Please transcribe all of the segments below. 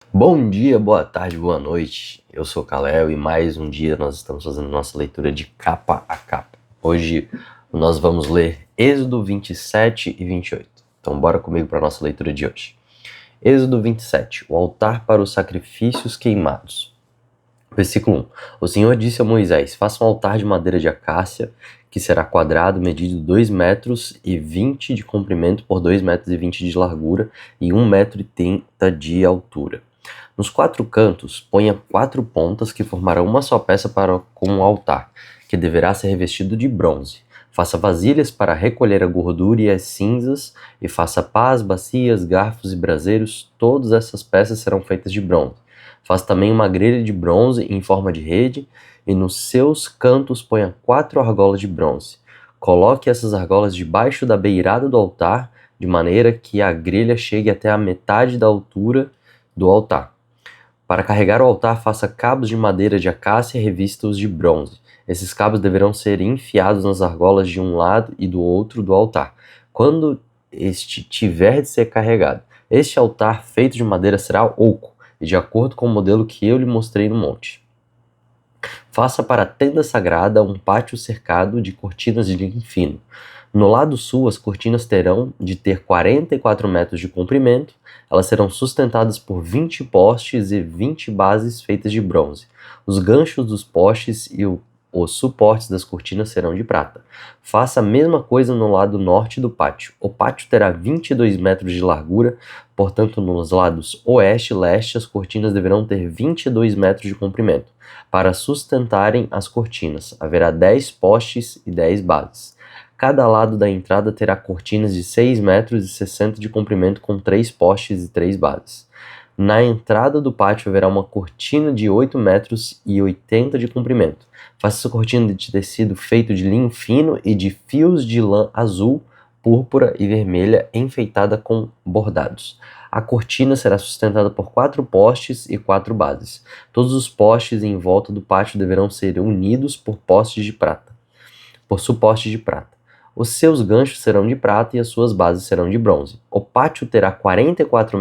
Bom dia, boa tarde, boa noite. Eu sou o Kalel e mais um dia nós estamos fazendo nossa leitura de capa a capa. Hoje nós vamos ler Êxodo 27 e 28. Então bora comigo para a nossa leitura de hoje. Êxodo 27, o altar para os sacrifícios queimados. Versículo 1. O Senhor disse a Moisés: faça um altar de madeira de acácia, que será quadrado, medido 2,20 metros de comprimento por 2,20 metros de largura e 1,30 metro de altura. Nos 4 cantos, ponha 4 pontas que formarão uma só peça com um altar, que deverá ser revestido de bronze. Faça vasilhas para recolher a gordura e as cinzas, e faça pás, bacias, garfos e braseiros. Todas essas peças serão feitas de bronze. Faça também uma grelha de bronze em forma de rede, e nos seus cantos ponha 4 argolas de bronze. Coloque essas argolas debaixo da beirada do altar, de maneira que a grelha chegue até a metade da altura do altar. Para carregar o altar, faça cabos de madeira de acácia revistos de bronze. Esses cabos deverão ser enfiados nas argolas de um lado e do outro do altar, quando este tiver de ser carregado. Este altar feito de madeira será oco, e de acordo com o modelo que eu lhe mostrei no monte. Faça para a tenda sagrada um pátio cercado de cortinas de linho fino. No lado sul, as cortinas terão de ter 44 metros de comprimento. Elas serão sustentadas por 20 postes e 20 bases feitas de bronze. Os ganchos dos postes e os suportes das cortinas serão de prata. Faça a mesma coisa no lado norte do pátio. O pátio terá 22 metros de largura, portanto, nos lados oeste e leste, as cortinas deverão ter 22 metros de comprimento. Para sustentarem as cortinas, haverá 10 postes e 10 bases. Cada lado da entrada terá cortinas de 6,60 metros de comprimento com 3 postes e 3 bases. Na entrada do pátio haverá uma cortina de 8,80 metros de comprimento. Faça essa cortina de tecido feito de linho fino e de fios de lã azul, púrpura e vermelha enfeitada com bordados. A cortina será sustentada por 4 postes e 4 bases. Todos os postes em volta do pátio deverão ser unidos por suportes de prata. Os seus ganchos serão de prata e as suas bases serão de bronze. O pátio terá 44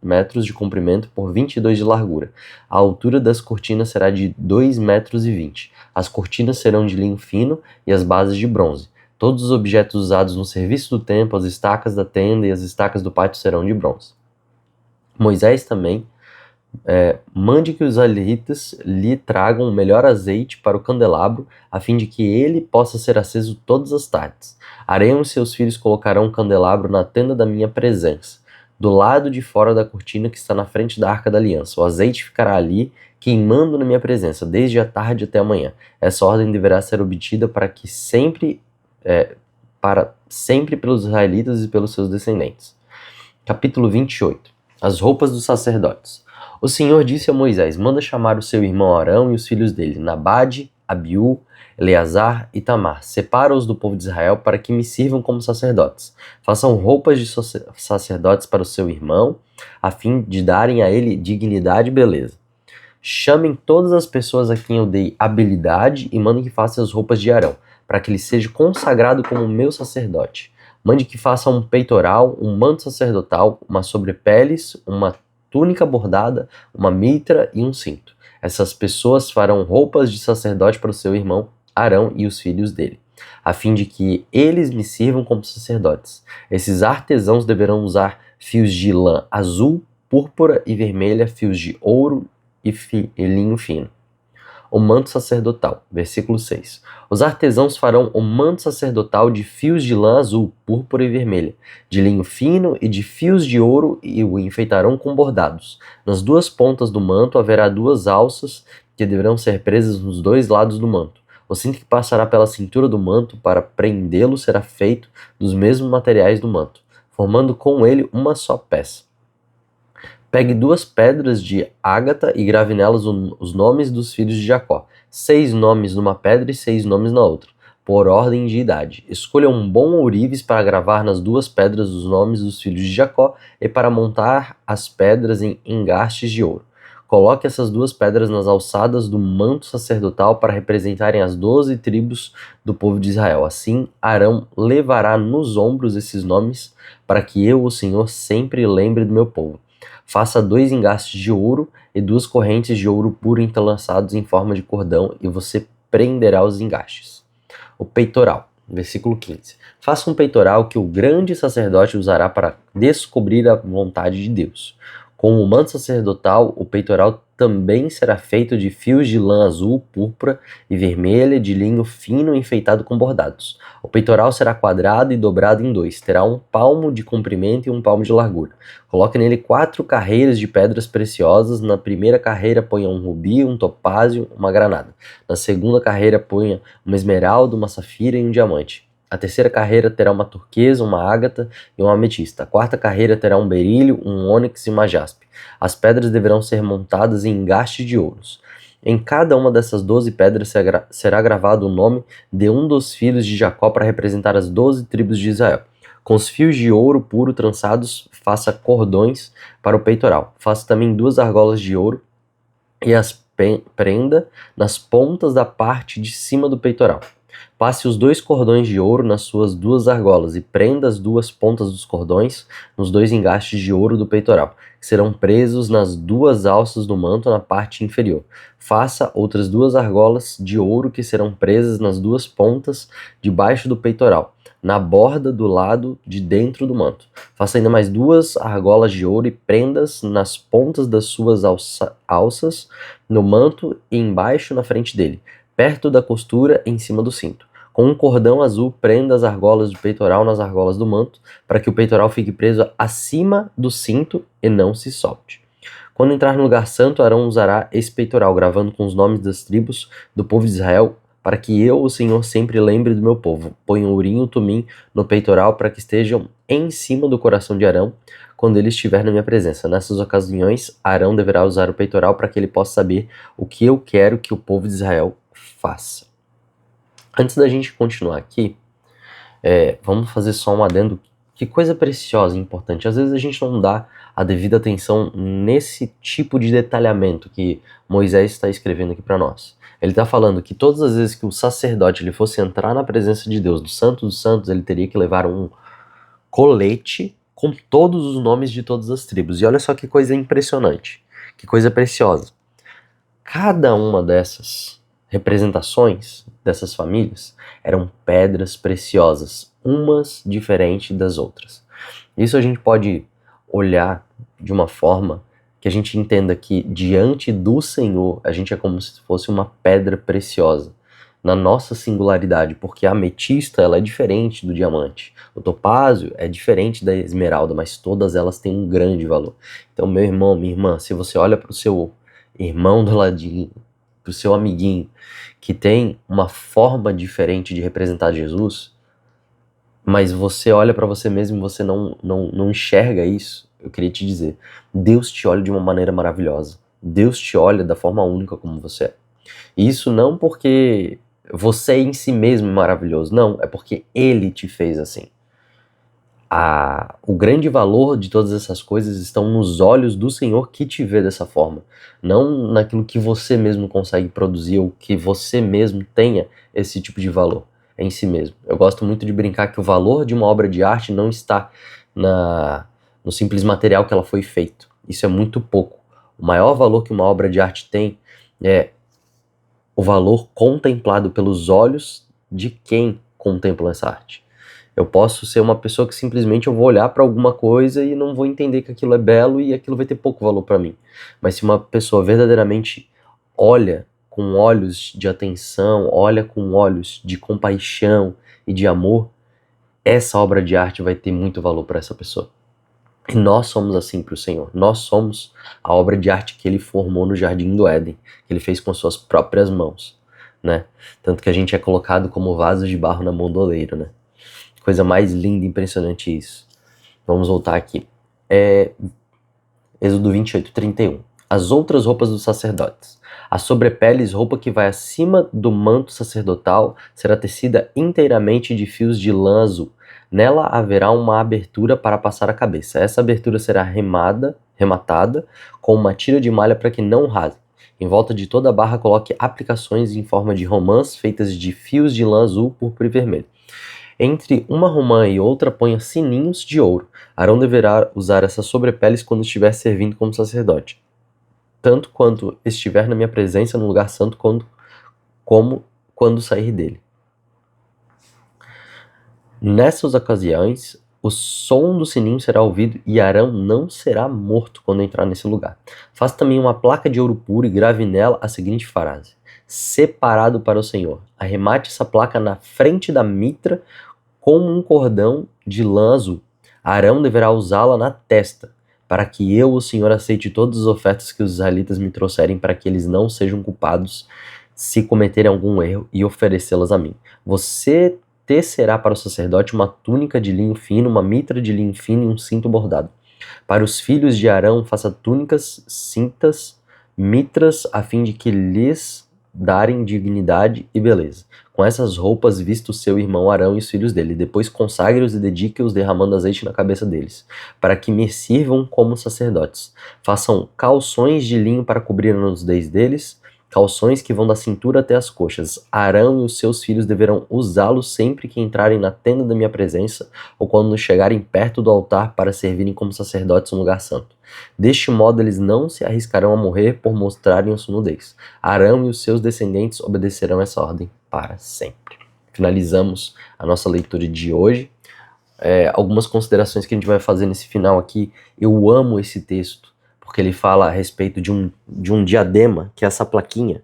metros de comprimento por 22 de largura. A altura das cortinas será de 2,20 metros. As cortinas serão de linho fino e as bases de bronze. Todos os objetos usados no serviço do templo, as estacas da tenda e as estacas do pátio serão de bronze. Moisés também mande que os israelitas lhe tragam o melhor azeite para o candelabro, a fim de que ele possa ser aceso todas as tardes. Arão e seus filhos colocarão o candelabro na tenda da minha presença, do lado de fora da cortina que está na frente da Arca da Aliança. O azeite ficará ali, queimando na minha presença, desde a tarde até a manhã. Essa ordem deverá ser obtida para sempre pelos israelitas e pelos seus descendentes. Capítulo 28. As roupas dos sacerdotes. O Senhor disse a Moisés: manda chamar o seu irmão Arão e os filhos dele, Nabade, Abiú, Eleazar e Tamar. Separa-os do povo de Israel para que me sirvam como sacerdotes. Façam roupas de sacerdotes para o seu irmão, a fim de darem a ele dignidade e beleza. Chamem todas as pessoas a quem eu dei habilidade e mandem que façam as roupas de Arão, para que ele seja consagrado como meu sacerdote. Mande que faça um peitoral, um manto sacerdotal, uma sobrepeles, uma túnica bordada, uma mitra e um cinto. Essas pessoas farão roupas de sacerdote para o seu irmão Arão e os filhos dele, a fim de que eles me sirvam como sacerdotes. Esses artesãos deverão usar fios de lã azul, púrpura e vermelha, fios de ouro e linho fino. O manto sacerdotal, versículo 6. Os artesãos farão o manto sacerdotal de fios de lã azul, púrpura e vermelha, de linho fino e de fios de ouro, e o enfeitarão com bordados. Nas 2 pontas do manto haverá 2 alças que deverão ser presas nos 2 lados do manto. O cinto que passará pela cintura do manto para prendê-lo será feito dos mesmos materiais do manto, formando com ele uma só peça. Pegue 2 pedras de ágata e grave nelas os nomes dos filhos de Jacó. 6 nomes numa pedra e 6 nomes na outra, por ordem de idade. Escolha um bom ourives para gravar nas 2 pedras os nomes dos filhos de Jacó e para montar as pedras em engastes de ouro. Coloque essas 2 pedras nas alçadas do manto sacerdotal para representarem as 12 tribos do povo de Israel. Assim, Arão levará nos ombros esses nomes para que eu, o Senhor, sempre lembre do meu povo. Faça 2 engastes de ouro e 2 correntes de ouro puro entrelaçados em forma de cordão, e você prenderá os engastes. O peitoral, versículo 15. Faça um peitoral que o grande sacerdote usará para descobrir a vontade de Deus. Com o manto sacerdotal, o peitoral também será feito de fios de lã azul, púrpura e vermelha, de linho fino enfeitado com bordados. O peitoral será quadrado e dobrado em 2, terá 1 palmo de comprimento e 1 palmo de largura. Coloque nele 4 carreiras de pedras preciosas. Na primeira carreira ponha um rubi, um topázio, uma granada. Na segunda carreira ponha uma esmeralda, uma safira e um diamante. A terceira carreira terá uma turquesa, uma ágata e uma ametista. A quarta carreira terá um berílio, um ônix e uma jaspe. As pedras deverão ser montadas em engastes de ouros. Em cada uma dessas 12 pedras será gravado o nome de um dos filhos de Jacó para representar as 12 tribos de Israel. Com os fios de ouro puro trançados, faça cordões para o peitoral. Faça também 2 argolas de ouro e as prenda nas pontas da parte de cima do peitoral. Passe os 2 cordões de ouro nas suas 2 argolas e prenda as 2 pontas dos cordões nos 2 engastes de ouro do peitoral, que serão presos nas 2 alças do manto na parte inferior. Faça outras 2 argolas de ouro que serão presas nas 2 pontas debaixo do peitoral, na borda do lado de dentro do manto. Faça ainda mais 2 argolas de ouro e prendas nas pontas das suas alças no manto e embaixo na frente dele, perto da costura em cima do cinto. Com um cordão azul, prenda as argolas do peitoral nas argolas do manto, para que o peitoral fique preso acima do cinto e não se solte. Quando entrar no lugar santo, Arão usará esse peitoral, gravando com os nomes das tribos do povo de Israel, para que eu, o Senhor, sempre lembre do meu povo. Põe o urim e o tumim no peitoral para que estejam em cima do coração de Arão quando ele estiver na minha presença. Nessas ocasiões, Arão deverá usar o peitoral para que ele possa saber o que eu quero que o povo de Israel faça. Antes da gente continuar aqui, vamos fazer só um adendo. Que coisa preciosa e importante. Às vezes a gente não dá a devida atenção nesse tipo de detalhamento que Moisés está escrevendo aqui para nós. Ele está falando que todas as vezes que o sacerdote ele fosse entrar na presença de Deus, do Santo dos Santos, ele teria que levar um colete com todos os nomes de todas as tribos. E olha só que coisa impressionante, que coisa preciosa. Cada uma dessas representações dessas famílias eram pedras preciosas, umas diferentes das outras. Isso a gente pode olhar de uma forma que a gente entenda que diante do Senhor a gente é como se fosse uma pedra preciosa na nossa singularidade, porque a ametista ela é diferente do diamante, o topázio é diferente da esmeralda, mas todas elas têm um grande valor. Então, meu irmão, minha irmã, se você olha para o seu irmão do ladinho, para o seu amiguinho, que tem uma forma diferente de representar Jesus, mas você olha para você mesmo e você não enxerga isso, eu queria te dizer, Deus te olha de uma maneira maravilhosa. Deus te olha da forma única como você é. E isso não porque você em si mesmo é maravilhoso, não, é porque Ele te fez assim. O grande valor de todas essas coisas estão nos olhos do Senhor que te vê dessa forma, não naquilo que você mesmo consegue produzir ou que você mesmo tenha esse tipo de valor em si mesmo. Eu gosto muito de brincar que o valor de uma obra de arte não está no simples material que ela foi feita. Isso é muito pouco. O maior valor que uma obra de arte tem é o valor contemplado pelos olhos de quem contempla essa arte. Eu posso ser uma pessoa que simplesmente eu vou olhar para alguma coisa e não vou entender que aquilo é belo e aquilo vai ter pouco valor para mim. Mas se uma pessoa verdadeiramente olha com olhos de atenção, olha com olhos de compaixão e de amor, essa obra de arte vai ter muito valor para essa pessoa. E nós somos assim para o Senhor. Nós somos a obra de arte que Ele formou no Jardim do Éden, que Ele fez com suas próprias mãos, né? Tanto que a gente é colocado como vasos de barro na mão do oleiro, né? Coisa mais linda e impressionante isso. Vamos voltar aqui. Êxodo 28:31. As outras roupas dos sacerdotes. A sobrepeles, roupa que vai acima do manto sacerdotal, será tecida inteiramente de fios de lã azul. Nela haverá uma abertura para passar a cabeça. Essa abertura será rematada com uma tira de malha para que não rasgue. Em volta de toda a barra coloque aplicações em forma de romãs feitas de fios de lã azul, púrpura e vermelho. Entre uma romã e outra ponha sininhos de ouro. Arão deverá usar essas sobrepeles quando estiver servindo como sacerdote, tanto quanto estiver na minha presença no lugar santo, como quando sair dele. Nessas ocasiões, o som do sininho será ouvido e Arão não será morto quando entrar nesse lugar. Faça também uma placa de ouro puro e grave nela a seguinte frase: separado para o Senhor. Arremate essa placa na frente da mitra como um cordão de lã azul. Arão deverá usá-la na testa, para que eu, o Senhor, aceite todas as ofertas que os israelitas me trouxerem, para que eles não sejam culpados se cometerem algum erro, e oferecê-las a mim. Você tecerá para o sacerdote uma túnica de linho fino, uma mitra de linho fino e um cinto bordado. Para os filhos de Arão, faça túnicas, cintas, mitras, a fim de que lhes darem dignidade e beleza. Com essas roupas vista o seu irmão Arão e os filhos dele. Depois consagre-os e dedique-os derramando azeite na cabeça deles, para que me sirvam como sacerdotes. Façam calções de linho para cobrir a nudez deles, calções que vão da cintura até as coxas. Arão e os seus filhos deverão usá-los sempre que entrarem na tenda da minha presença ou quando chegarem perto do altar para servirem como sacerdotes no lugar santo. Deste modo eles não se arriscarão a morrer por mostrarem a sua nudez. Arão e os seus descendentes obedecerão essa ordem para sempre. Finalizamos a nossa leitura de hoje. Algumas considerações que a gente vai fazer nesse final aqui. Eu amo esse texto, porque ele fala a respeito de um diadema, que é essa plaquinha,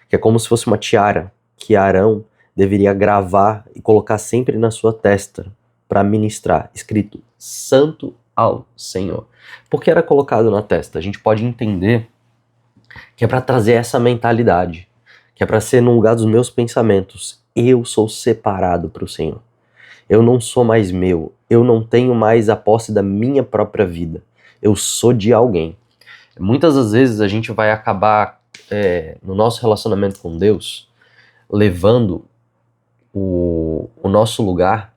que é como se fosse uma tiara, que Arão deveria gravar e colocar sempre na sua testa para ministrar, escrito Santo ao Senhor. Por que era colocado na testa? A gente pode entender que é para trazer essa mentalidade, que é para ser no lugar dos meus pensamentos. Eu sou separado para o Senhor. Eu não sou mais meu. Eu não tenho mais a posse da minha própria vida. Eu sou de alguém. Muitas das vezes a gente vai acabar, no nosso relacionamento com Deus, levando o nosso lugar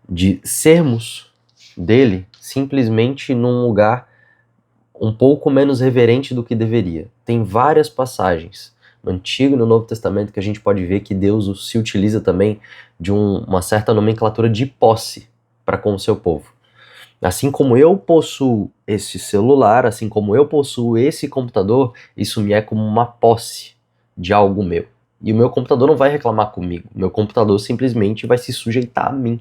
de sermos dele simplesmente num lugar um pouco menos reverente do que deveria. Tem várias passagens no Antigo e no Novo Testamento que a gente pode ver que Deus se utiliza também de uma certa nomenclatura de posse para com o seu povo. Assim como eu possuo esse celular, assim como eu possuo esse computador, isso me é como uma posse de algo meu. E o meu computador não vai reclamar comigo. O meu computador simplesmente vai se sujeitar a mim,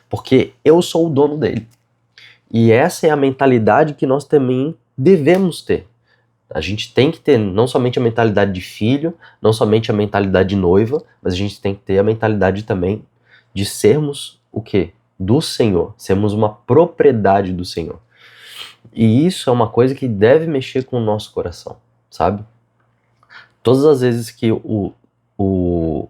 porque eu sou o dono dele. E essa é a mentalidade que nós também devemos ter. A gente tem que ter não somente a mentalidade de filho, não somente a mentalidade de noiva, mas a gente tem que ter a mentalidade também de sermos o quê? Do Senhor. Sermos uma propriedade do Senhor. E isso é uma coisa que deve mexer com o nosso coração, sabe? Todas as vezes que o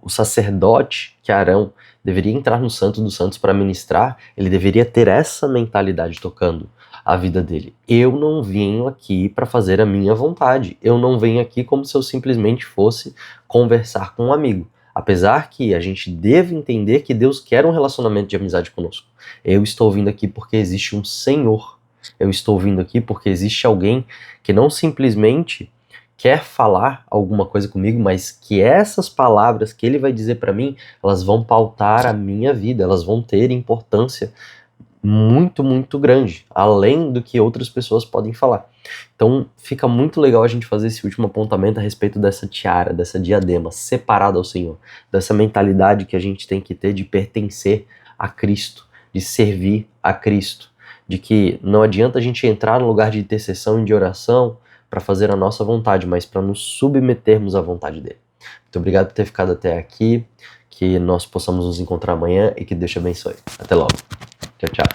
sacerdote, que é Arão, deveria entrar no Santo dos Santos para ministrar, ele deveria ter essa mentalidade tocando a vida dele. Eu não venho aqui para fazer a minha vontade. Eu não venho aqui como se eu simplesmente fosse conversar com um amigo. Apesar que a gente deve entender que Deus quer um relacionamento de amizade conosco. Eu estou vindo aqui porque existe um Senhor. Eu estou vindo aqui porque existe alguém que não simplesmente quer falar alguma coisa comigo, mas que essas palavras que ele vai dizer para mim, elas vão pautar a minha vida, elas vão ter importância muito, muito grande, além do que outras pessoas podem falar. Então fica muito legal a gente fazer esse último apontamento a respeito dessa tiara, dessa diadema separada ao Senhor, dessa mentalidade que a gente tem que ter de pertencer a Cristo, de servir a Cristo, de que não adianta a gente entrar no lugar de intercessão e de oração para fazer a nossa vontade, mas para nos submetermos à vontade dele. Muito obrigado por ter ficado até aqui, que nós possamos nos encontrar amanhã e que Deus te abençoe. Até logo. Tchau, tchau.